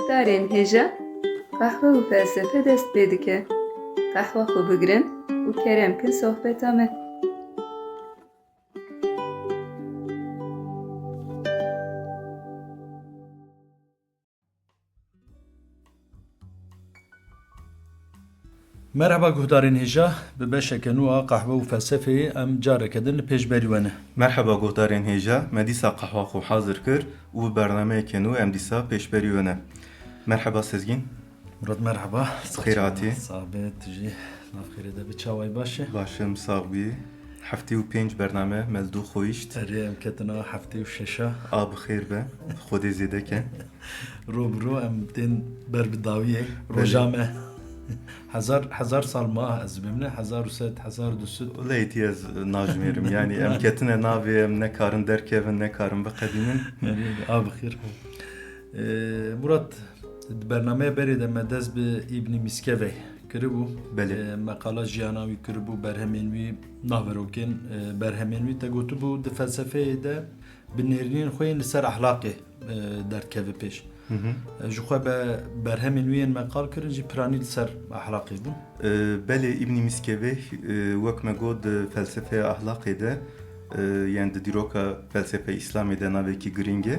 guhdarên hêja, qehwe û felsefe dest pê dike. Qehwa xwe bigirin û kerem kin sohbeta me. Merhaba guhdarên hêja, bi beşeke nû a qehwe û felsefeyê em careke din li pêşberî we ne. Merhaba guhdarên hêja, me dîsa qehwa xwe hazir kir û bi bernameyeke nû em dîsa pêşberî we ne. Merhaba Sezgin. Murat merhaba. Xêr hatî. Sabit jî navxêrê de bi çawayê baş e. Başım sağ bî. Heftê û pênc bername mezdû xwîşt. Erê em ketina heftê û şeşa. A bi xêr be. Xwedê zêdeke. Ro bi ro em tên ber bi dawiyê. Roja me. Hezar sal ma ez bimne, 1200. Leytî ez najmêrim. Yani em ketine navê em nekarin derkevin, nekarin biqedînin. A bi xêr. Murat, bernameye berê de me dest bi İbn-i Miskevê kiribû. Meqala jiyana wî kiribû, berhemên wî naverokên berhemên wî te gotibû di felsefeyê de bi nêrînên xwe yên li ser ehlaqê derkeve pêş. Ji xwe be berhemên wî yên meqal kirin jî piranî li ser ehlaqê bûn. Belê İbn-i Miskevê wek me got di felsefeya ahlaqê de yani di dîroka felsefe İslamê de navekî giring e.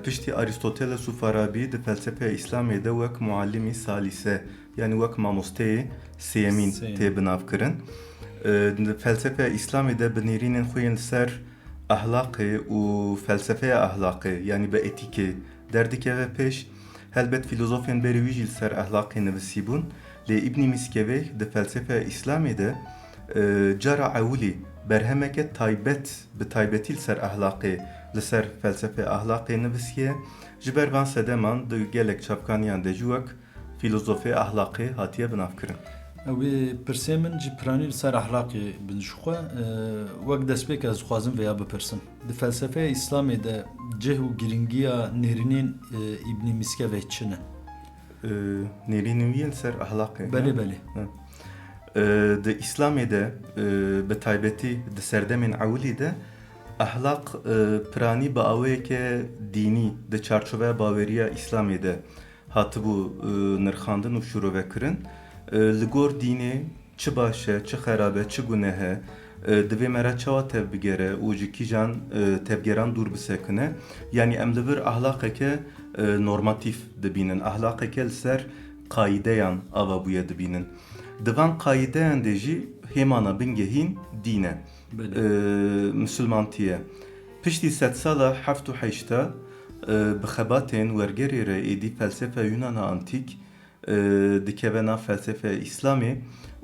Piştî Aristoteles û Farabi di felsefeya İslamê de wek muallimî salîse yani wek mamosteyê sêyemîn tê binavkirin. Di felsefeya İslamê de bi nêrînên xwe yên li ser ahlaqê û felsefeya ahlaqê yani bi etîkê derdikeve pêş. Helbet filozofên berî wî jî li ser ahlaqê nivisîbûn. Lê İbn-i Miskevê di felsefeya İslamê de cara ewilî berhemeke taybet bi taybetî li ser ahlaqê li ser felsefe ahlaqê nivisiye. Ji ber van sedeman di gelek çapkaniyan de jî wek filozofê ahlaqê hatiye binavkirin. Ew ê pirsê min jî piranî li ser ehlaqê bin ji xwe wek destpêk ez dixwazim veya bipirsim. Di felsefeya İslamê de cih û giringiya nêrînên İbn-i Miskevê çi ne? Nêrînên wî li ser ahlaqê. Belê. Di İslamê de bi taybetî di serdemên ewilî de ahlaq piranî bi awayeke dînî di çarçoveya baweriya İslamê de hatibû nirxandin û şûrovekirin. Li gor dînê çi baş e, çi xerab e, çi guneh e, divê me re çawa tev bigere û ji kîjan tevgeran dûr bisekine. Yani em li vir ahlaqeke normatîv dibînin. Ahlaqeke li ser qaideyan ava bûye dibînin. Divan qaideyan de jî hêmana bingehîn dîn e. Müslümantiye. Piştî sed sala heft û heşta bi xebatên wergerê re êdî felsefe Yunana antîk dikeve nav felsefe İslamê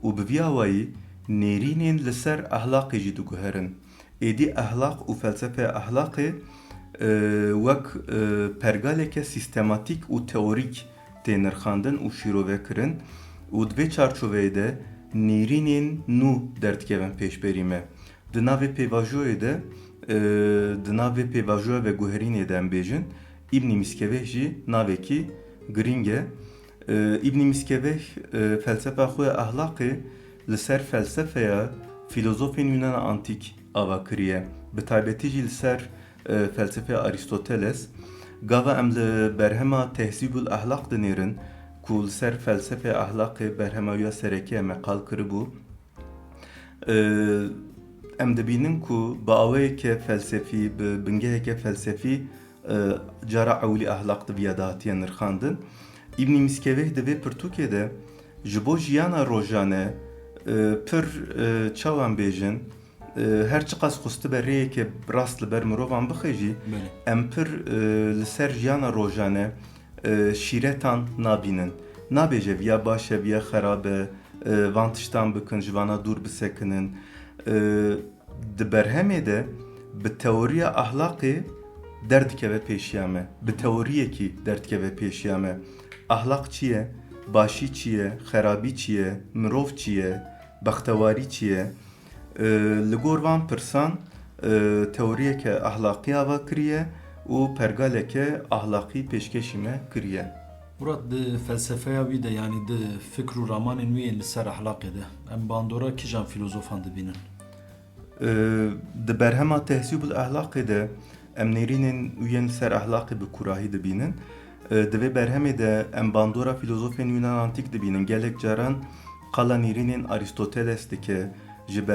û bi vî awayî nêrînên li ser ahlaqê jî diguherin. Êdî ahlaq û felsefe ahlaqê wek pergaleke sistematik û teorîk tê nirxandin û şîrovekirin û di vê çarçoveyê de nêrînên nû derdikevin pêşberî me. Di navê pêvajoyê de di navê pêvajoya ve guherînê de em bêjin İbn-i Miskevê jî navekî giring e. İbn-i Miskevê felsefa xwe ahlaqê li ser felsefeya filozofên Yunana antîk ava kiriye. Bi taybetî jî li ser felsefeya Aristoteles. Gava em li berhema tehzîbul ahlaq dinêrin ku li ser felsefe ahlaqê berhemaya serekê meqal kiribû. Em dibînin ku bi awayeke felsefî, bi bingeheke felsefî cara ewlî ahlaq diviya da hatiye nirxandin. İbn-i Miskevê di vê pirtûkê de ji bo jiyana rojane pir çawan bêjin her çi qas xusti be rêyeke rast li ber mirovan bixe jî em pir li ser jiyana rojane şîretan nabînin. Nabêje viya baş e viya xerab e van tiştan bikin ji vana dûr bisekinin. Di berhemê de bi teoriya ahlaqê derdikeve pêşiya me. Bi teoriyekî derdikeve pêşiya me. Ahlaq çi ye? Başî çi ye? Xerabî çi ye? Mirov çi ye? Bextewarî çi ye? Li gor van pirsan teoriyeke ahlaqî ava kiriye û pergaleke ahlaqî pêşkêşî me kiriye. Murat di felsefeya wî de yani di fikr û ramanên wî yên li ser ehlaqê de em bandora kîjan filozofan dibînin? Di berhema tehzîbul ahlaqê de em nêrînên wî yên li ser ahlaqê bi kurahî dibînin. Divê berhemê de em bandora filozofên Yunan Antik dibînin. Gelek caran qala nîrînên Aristoteles dike. Ji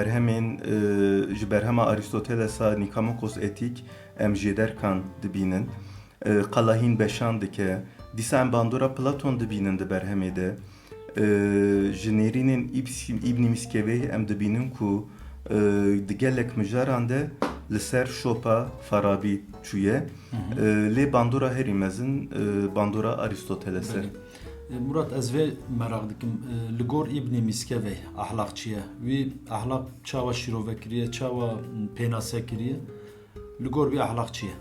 berhema Aristotelesa Nikamokos etik em jê derkan dibînin. Qala hîn beşan dike. Dîsa em bandora Platon dibînin di berhemê de. Ji nêrînên İbn Miskeveyê em dibînin ku di gelek mijaran de li ser şopa Farabi çûye. Lê bandora herî mezin bandora Aristoteles e. Murat ez vê merak dikim li gor İbn Miskevê ahlak çi ye? Wî ahlak çawa şîrovekiriye, çawa pênasekiriye? Li gor wî ahlak çi ye?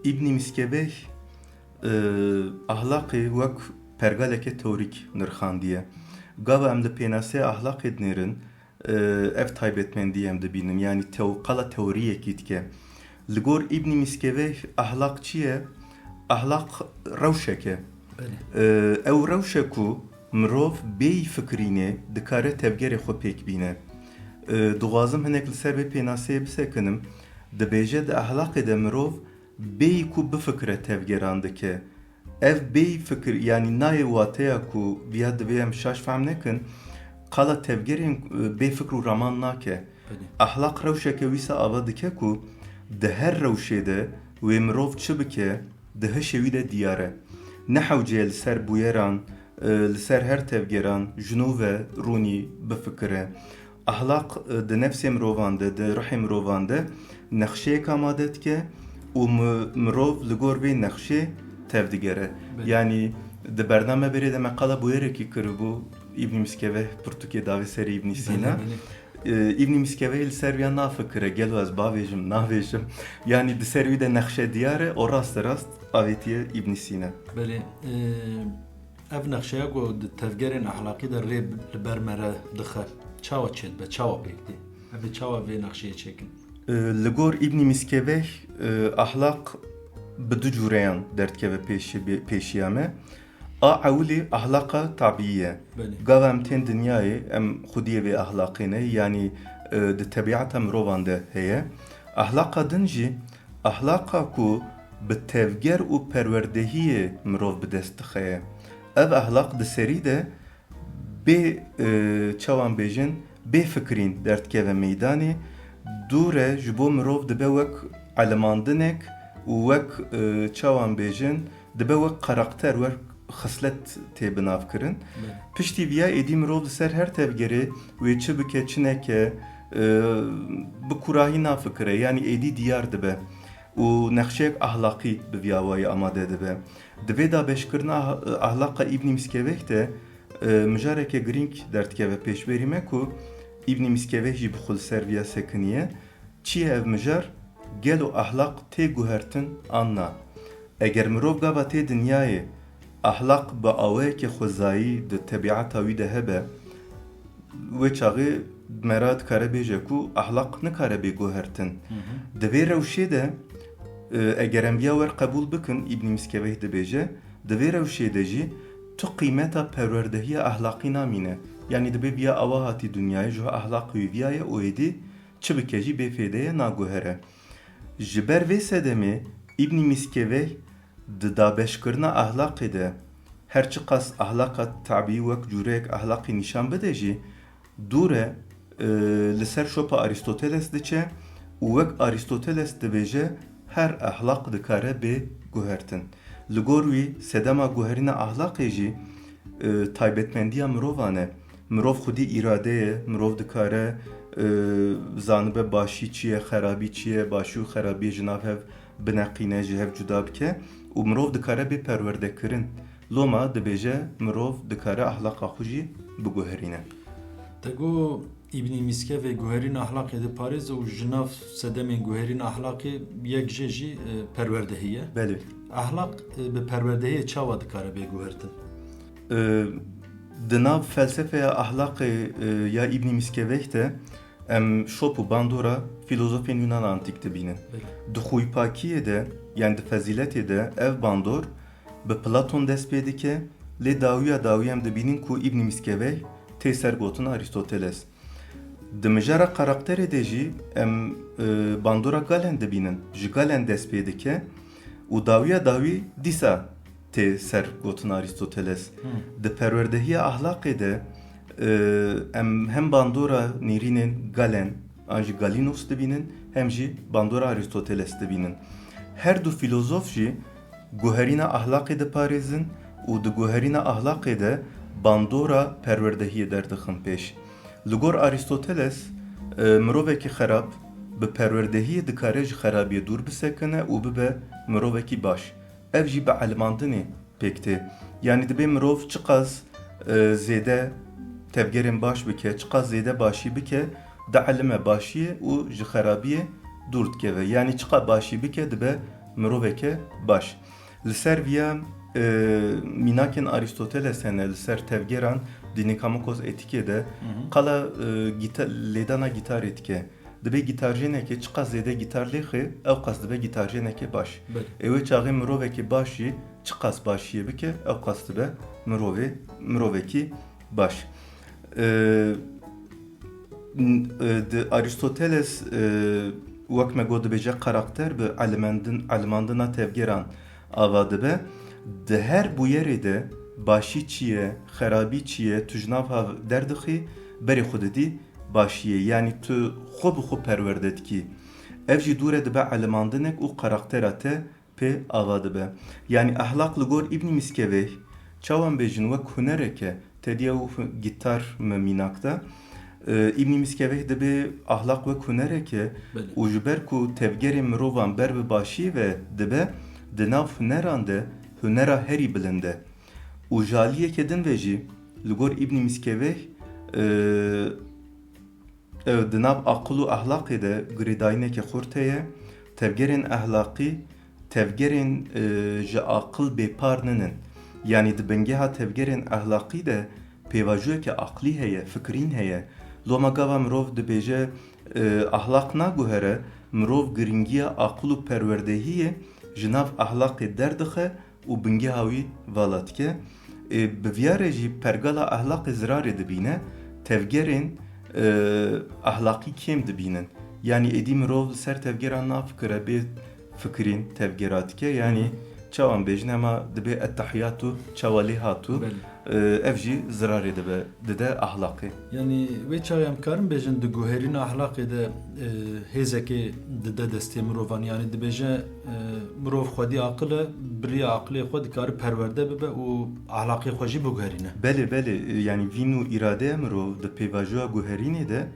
İbn Miskevey ahlakê wek pergaleke teorîk nirxandiye. Gava em li pênasê ahlakê dinêrin ev taybetmendî em dibînin. Yani qala teoriyekî dike. Li gor İbn Miskevey ahlak çi ye? Ahlak rewşek e. Ew rewşek ku mirov bêyî fikrînê dikare tevgerê xwe pêk bîne. Dixwazim hinek li ser vê pênaseyê bisekinim. Dibêje di ahlakê de mirov bêyî ku bifikire tevgeran dike. Ev bêyî fikir yani nayê wateya ku viya divê em şaş fehm nekin qala tevgerên bêfikir û raman nake. Ahlak rewşeke wîsa ava dike ku di her rewşê de wê mirov çi bike di hişê wî de diyar e. Ne hewce li ser bûyeran, li ser her tevgeran jinû ve rûnî bifikire. Ahlak di nefsê mirovan de, di rihê mirovan de nexşeyek amade dike û mirov li gor vê nexşê tev digere. Yani di bername berê de me qala bûyerekî kiribû İbn Miskeveh Pirtûkê davê serê İbn Sîna. İbn Miskeveh li ser viya nafikire gelo ez bavêjim navêjim. Yani di ser wî de nexşe diyar e o rast rast avêtiye İbn Sîna. Belê ev nexşeya ku di tevgerên ahlakî de rê li ber me re dixe. Çawa çêt be, çawa pêk dê? Ev çawa vê nexşeyê çêkin? Li gor İbn Miskeveh ahlak bi du cûreyan derdkeve pêşiya me. A ewlê ahlaka tabiî. Gava em tên dinyayê em xwediyê vê ahlakê ne yani di tebiata mirovan de heye. Ahlaka din jî ahlaka ku bi tevger û perwerdehiyê mirov bi dest dixe. Ev ahlak di serî de bê çawan bêjin bê fikrîn derdkeve meydanê dûre ji bo mirov dibe wek elemandinek û wek çawan bêjin dibe wek karakter wek xislet tê binavkirin. Piştî viya êdî mirov li ser her tevgerê wê çi bike çi neke bi kurahî nafikire yani êdî diyar dibe û nexşeyek ahlakî bi viya wayê amade dibe. Di vê dabeşkirina ahlaka İbn Miskeveh de mijareke girîng derdkeve pêşberî me ku İbn Miskeveh jî bi xwe li ser viya sekiniye. Çi ye ev mijar? Gelo ahlak tê guhertin an na. Eger mirov gava tê dinyayê ahlak bi awayekê xwezayî di tebiata wî de hebe wê çaxê me dikare bêje ku ahlak nikare bê guhertin. Di vê rewşê de eger em viya wer qebûl bikin İbn Miskeveh dibêje di vê rewşê de jî tu qîmeta perwerdehiya ahlakî namîne. Yani dibe viya awa hatî dunyayê ji ahlak wî viyaye û êdî çi bike jî bê fêdeye naguhere. Ji ber vê sedemê İbn Miskeveh di dabeşkirina ahlakê de her çi qas ahlaka tabiî wek cûreyek ahlakî nîşan bide jî dûre li ser şopa Aristoteles diçe û wek Aristoteles dibêje her ahlak dikare bê guhertin. Li gor wî sedema guherîna ahlakê jî taybetmendiya mirovan e. Mirov xwedî îradeye, mirov dikare zanibe başî çi ye, xerabî çi ye, başî û xerabiyê ji nav hev bineqîne, ji hev cuda bike û mirov dikare bê perwerdekirin. Loma dibêje mirov dikare ahlaka xwe jî biguherîne. Te got İbn Miskevê guherîn ahlakê di parêze û ji nav sedemên guherîn ahlakê yek jê jî perwerdehî ye. Belê. Ahlak bi perwerdehiyê çawa dikare bê guhertin? Di nav felsefeya ahlakê ya İbn Miskeveh de em şop û bandora filozofên Yunan Antik dibînin. Di xwîpakiyê de yani di feziletê de ev bandor bi Platon dest pê dike lê dawiya em dibînin ku İbn Miskeveh tê sergotin Aristoteles. Di mijara karakterê de jî em bandora Galen dibînin. Ji Galen dest pê dike û dawiya dîsa tê ser gotin Aristoteles. Di perwerdehîya ahlaqê de em hem bandora nêrînên Galen an jî Galinos dibînin hem jî bandora Aristoteles dibînin. Her du filozof jî guherîna ahlaqê diparêzin û di guherîna ahlaqê de bandora perwerdehiyê derdixin pêş. Li gor Aristoteles mirovekî xerab bi perwerdehiyê dikare ji xerabiyê dûr bisekine û bibe mirovekî baş. Ev jî bi elmandinê pêk tê. Yani dibe mirov çiqas zêde tevgerên baş bike, çiqas zêde başî bike, di elime başiyê û ji xerabiyê dûr dikeve. Yani çiqa başî bike dibe miroveke baş. Li ser viya mînakên Aristoteles hene li ser tevgeran di Nikamokos etikê de qala lêdana gîtarê dike. Dibe gîtarjenekê çiqas zêde gîtar lêxe, ew qas dibe gîtarjenekê baş. Ew ê çaxê mirovekî baş jî çiqas başiyê bike, ew qas dibe mirovekî baş. Aristoteles wek me got dibêje karakter bi elmandina tevgeran ava dibe. Di her bûyerê de başî çi ye, xerabî çi ye, tu ji nav hav derdixî, berê xwe didî başiyê. Yani tu xwe bi xwe perwerde dikî. Ev jî dûre dibe elmandinek û karaktera te pê ava dibe. Yani ahlak li gor İbn Miskevê çawan bêjin wek hunereke tediya û gîtar me mînakda. İbn Miskevê dibe ahlak wek hunereke û ji ber ku tevgerên mirovan ber bi başî ve dibe di nav huneran de hunera herî bilind e. û jaliyeke din ve jî li gor İbn Miskevê di nav aqil û ahlaqê de girêdayîneke xurt heye. Tevgerên ahlaqî tevgerên ji aqil bêpar ninin. Yani di bingeha tevgerên ahlaqî de pêvajiyeke aqlî heye, fikrîn heye. Loma gava mirov dibêje ahlaq naguhere, mirov giringiya aqil û perwerdehiyê ji nav ahlaqê derdixe û bingeha wî vala dike. Bi vîya re jî pergala ahlaqê zirarê dibîne, tevgerên ahlaqî kêm dibînin. Yani êdî mirov li ser tevgeran nafikire bê fikrîn tevgera dike. Yani çawan bêjin hema dibe ettehiyatu çawalê hatu. Ev jî zirarê dibe dide ahlaqê. Yani vê çawa em karin bêjin di guherîna ahlaqê de hêzekê dide destê mirovan. Yani dibêje mirov xwedî aqil e, biriya aqilê xwe dikare perwerde bibe û ahlaqê xwe jî biguherîne. Belê yani vîn û îradeya mirov di pêvajoya guherînê de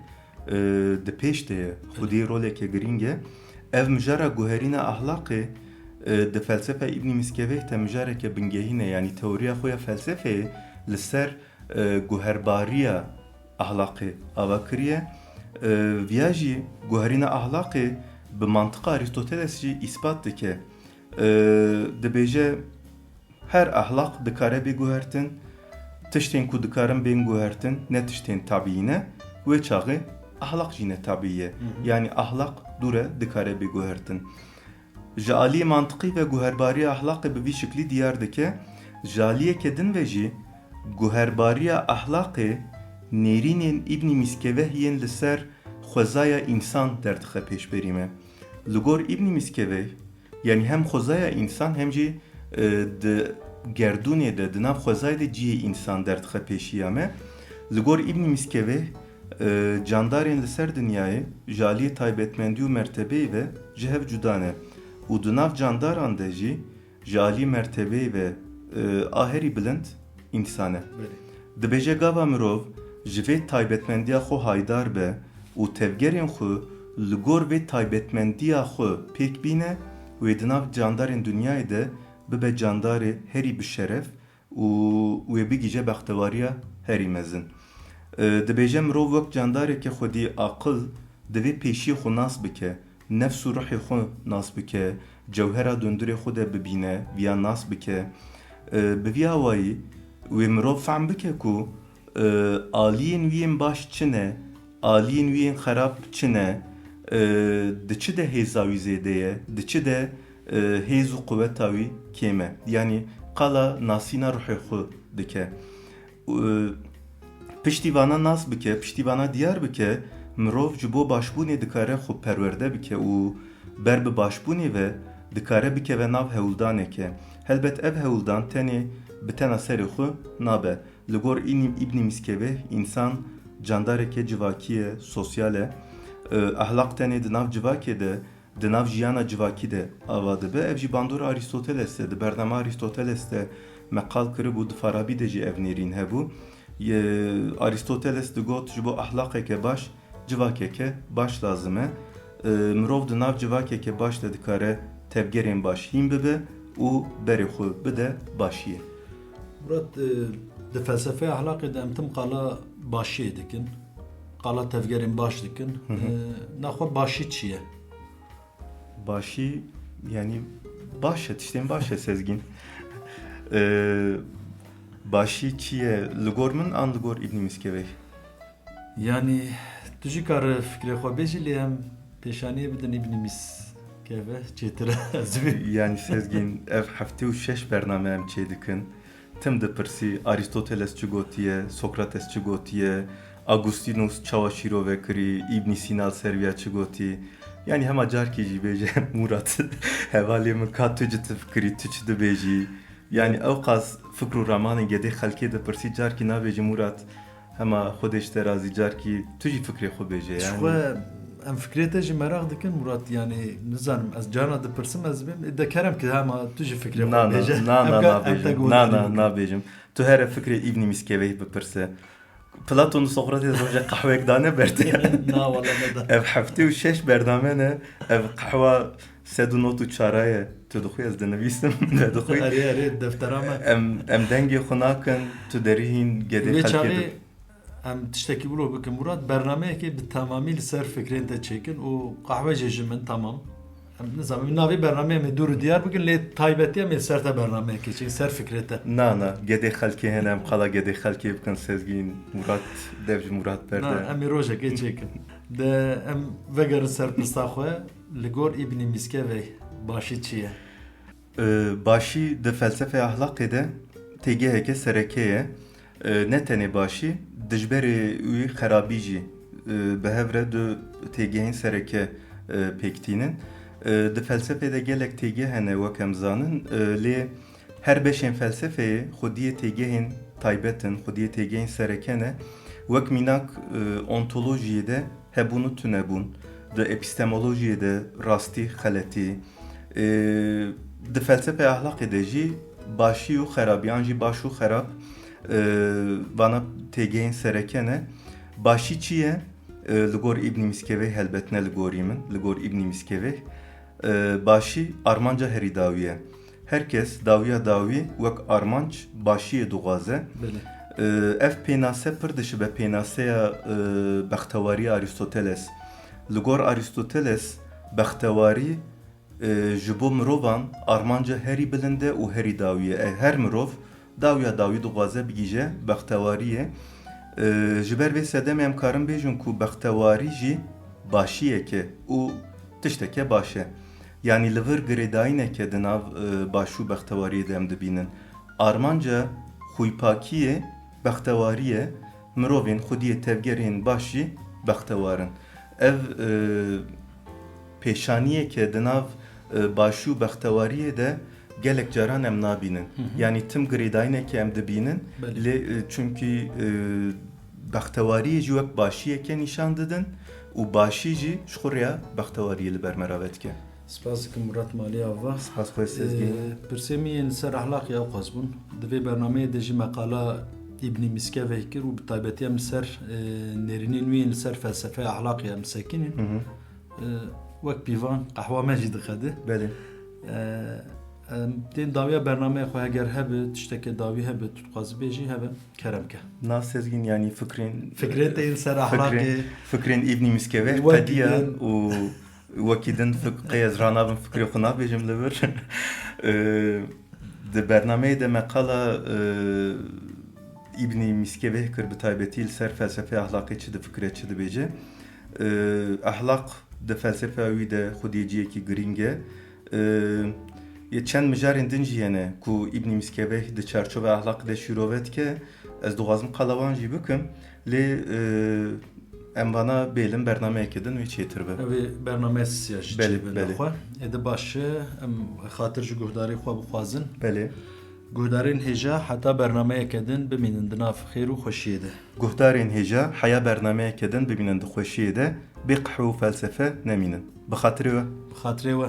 di pêş de ye. Xwedî roleke giring e. Ev mijara guherîna ahlaqê di felsefe İbn Miskevê te mijareke bingehîne. Yani teoriya xwe ya felsefeyê li ser guherbariya ahlaqê ava kiriye. Viya jî guherîna ahlaqê bi mantıqa Aristoteles jî îspat dike. Dibêje her ahlaq dikare bê guhertin, tiştên ku dikarin bên guhertin ne tiştên tabîî ne, wê çaxê ahlaq jî ne tabî ye. Yani ahlaq dûre dikare bê guhertin. Ji aliyê mantıqî ve guherbariya ahlaqê bi vî şiklî diyar dike, ji aliyeke din ve jî guherbariya ahlaqê nêrînên İbn Miskevê yên li ser xwezaya însan derdixe pêşberî me. Li gor İbn Miskevê yani hem xwezaya însan hem jî di gerdûnê de di nav xwezayê de ciyê însan derdixe pêşiya me. Li gor İbn Miskevê candarên li ser dinyayê ji aliyê taybetmendî û mertebeyê ve ji hev cuda ne. û di nav candaran de jî ji alî mertebeyê ve a herî bilind însan e. Dibêje gava mirov ji vê taybetmendiya xwe haydar be û tevgerên xwe li gor vê taybetmendiya xwe pêk bîne wê di nav candarên dunyayê de bibe candarê herî bi şeref û wê bigîje bextewariya herî mezin. Dibêje mirov wek candarekê xwedî aqil di vê pêşiyê xwe nas bike, nefs û ruhê xwe nas bike, cewhera döndürê xwe de bibîne, viya nas bike. Bi vî awayî wê mirov fehm bike ku aliyên wî yên baş çi ne, aliyên wî yên xerab çi ne, di çi de hêza wî zêde ye, di çi de hêz û quvveta wî kêm e. Yani qala nasîna ruhê xwe dike. Piştîvana nas bike, piştîvana diyar bike, mirov ji bo başbûnê dikare xwe perwerde bike û ber bi başbûnê ve dikare bikeve nav hewldaneke. Helbet ev hewldan tenê bi tena serê xwe nabe. Li gor İbn Miskeveh insan candareke civakî ye, sosyal e. Ahlak tenê di nav civakê de, di nav jiyana civakî de ava dibe. Ev jî bandora Aristoteles e. Di bername Aristoteles de meqal kiribû, di Farabî de jî ev nêrîn hebû. Aristoteles digot ji bo ahlaqeke baş, civakeke baş lazım e. Mirov di nav civakeke baş de dikare tevgerên baş hîn bibe û berê xwe bide başiyê. Murat di felsefeya ahlakê de em tim qala başiyê dikin. Qala tevgerên baş dikin. Naxwe başî çi ye? Başî yani baş e, tiştên baş e Sezgin. Başî çi ye? Li gor min an li gor İbn Miskeveh? Yani tu jî kar fikrê xwe bêjî lê em pêşaniyê bidin İbn Miskeveh çêtir ez vê. Yani Sezgin ev heftê û şeş bername em çê dikin. Tim dipirsî Aristoteles çi gotiye, Sokrates çi gotiye, Agustinus çawa şîrove kirî, İbn Sîna serviya çi gotî. Yani hema carkî jî bêje Murat hevalê min ka tu cî fikirî, tu çi dibêjî. Yani ew qas fikr û ramanên gedê xelkê dipirsî carkî nabêjî Murat hema Xwedê ji te razî carkî tu jî fikrê xwe bêje yani. Xwe em fikrê te jî merak dikin Murat yani nizanim ez carna dipirsim ez bêm de kerem ki hema tu jî fikrê xwe bêje. Nabêjim. Tu here fikrê İbn Miskeveh bipirse. Platon û Sokrates roja qehwek dane berde. Na wala ne da. Ev heftê û şeş berdame ne ev qehwa sed û not û çara ye. Tu dixwî ez dinivîsim ne dixwî. Erê deftera me. Em dengê xwe nakin tu derî hîn gedê Vê xelkê çavê em tiştekî biro bikin Murat bernameyekê bi tamamî li ser fikrên te çêkin û qehwe jê ji min tamam. Em nizanim navê bernameyê me dûr û diyar bikin lê taybetiya me li ser te bernameyekê çêkin ser fikrê te. Na gedê xelkê hene em qala gedê xelkê bikin Sezgîn Murat dev ji Murat berde. Na em ê rojekê çêkin. De em vegerin ser pirsa xwe li gor İbn Miskeveh başî çi ye? Başî di felsefeya ahlakê de têgeheke serekê ye. Ne tenê başî dijberê wî xerabî jî bi hev re du têgehên sereke pêktînin. Di felsefê de gelek têgeh hene wek em zanin lê her beşên felsefeyê xwediyê têgehên taybetin, xwediyê têgehên sereke ne wek mînak ontolojiyê de hebûn û tunebûn, di epistemolojiyê de rastî xeletî. Di felsefeya ahlakê de jî başî û xerabiyan jî baş û xerab bana têgehên sereke ne. Başî çi ye? Li gor İbn Miskeveh helbet ne li gorî min, li gor İbn Miskeveh. Başî armanca herî dawî ye. Herkes dawiya dawî wek armanc başiyê dixwaze. Ev pênase pir dişibe pênaseya bextewariya Aristoteles. Li gor Aristoteles bextewarî ji bo mirovan armanca herî bilind e û herî dawî ye. Her mirov dawiya dawî dixwaze bigîje bextewariyê. Ji ber vê sedemê em karin bêjin ku bextewarî jî başiyeke û tişteke baş e. Yani li vir girêdayîneke di nav baş û bextewariyê de em dibînin. Armanca xwîpakiyê bextewarî ye, mirovên xwediyê tevgerên baş jî bextewarin. Ev pêşaniyeke di nav baş û bextewariyê de gelek caran em nabînin. Yani tim girêdayîneke em dibînin lê çünkü bextewariyê jî wek başiyeke nîşan didin û başî jî ji xwe bextewariyê li ber me re vedike. Spas dikim Murat malî ava. Spas xwe Sezgîn. Pirsêmiyên ser ahlakê ew qas bûn. Di vê bernameyê de jî meqala İbn Miskeveh kir û bi taybetî em li ser nêrînên wî li ser felsefeya ahlakê em sekinin. Wek pîvan qehwa me jî dixede. Belê. Tên dawiya bernameyê xwe heger hebe tişteke dawî hebe tu dixwazî bêjî hebe kerem ke. Na Sezgîn yani Fikrê te yên ser ahlakê fikrên İbn Miskeveh pediya û wekî din qeyez ranabin fikrê xwe nabêjim li vir. Di bernameyê de meqala İbn Miskeveh kir bi taybetî li ser felsefeya ahlakê çi difikire çi dibêje. Ahlak di felsefeya wî de xwediyeciyekî girîng e. Yê çend mijarên din jî hene ku İbn Miskeveh di çarçova ahlakê de şîrove dike. Ez dixwazim qala wan jî bikim lê Em vana bêlim bernameyekê din wê çêtir be. Ev bername siyah ji Belê, çêbê belê. xwe. Êdî baş e em xatir ji guhdarê xwe bixwazin. Belê. Guhdarên hêja heta bernameyeke din bimînin di nav xêr û xweşiyê de. Guhdarên hêja heya bernameyekê din bibînin di xweşiyê de bê qih û felsefe nemînin. Bi xatirê we. Bi xatirê we.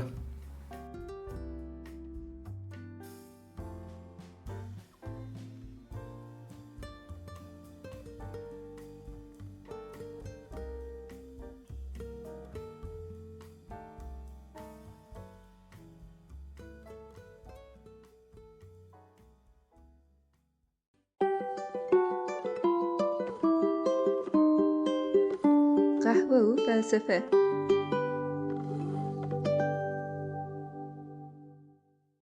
Kahve û felsefe.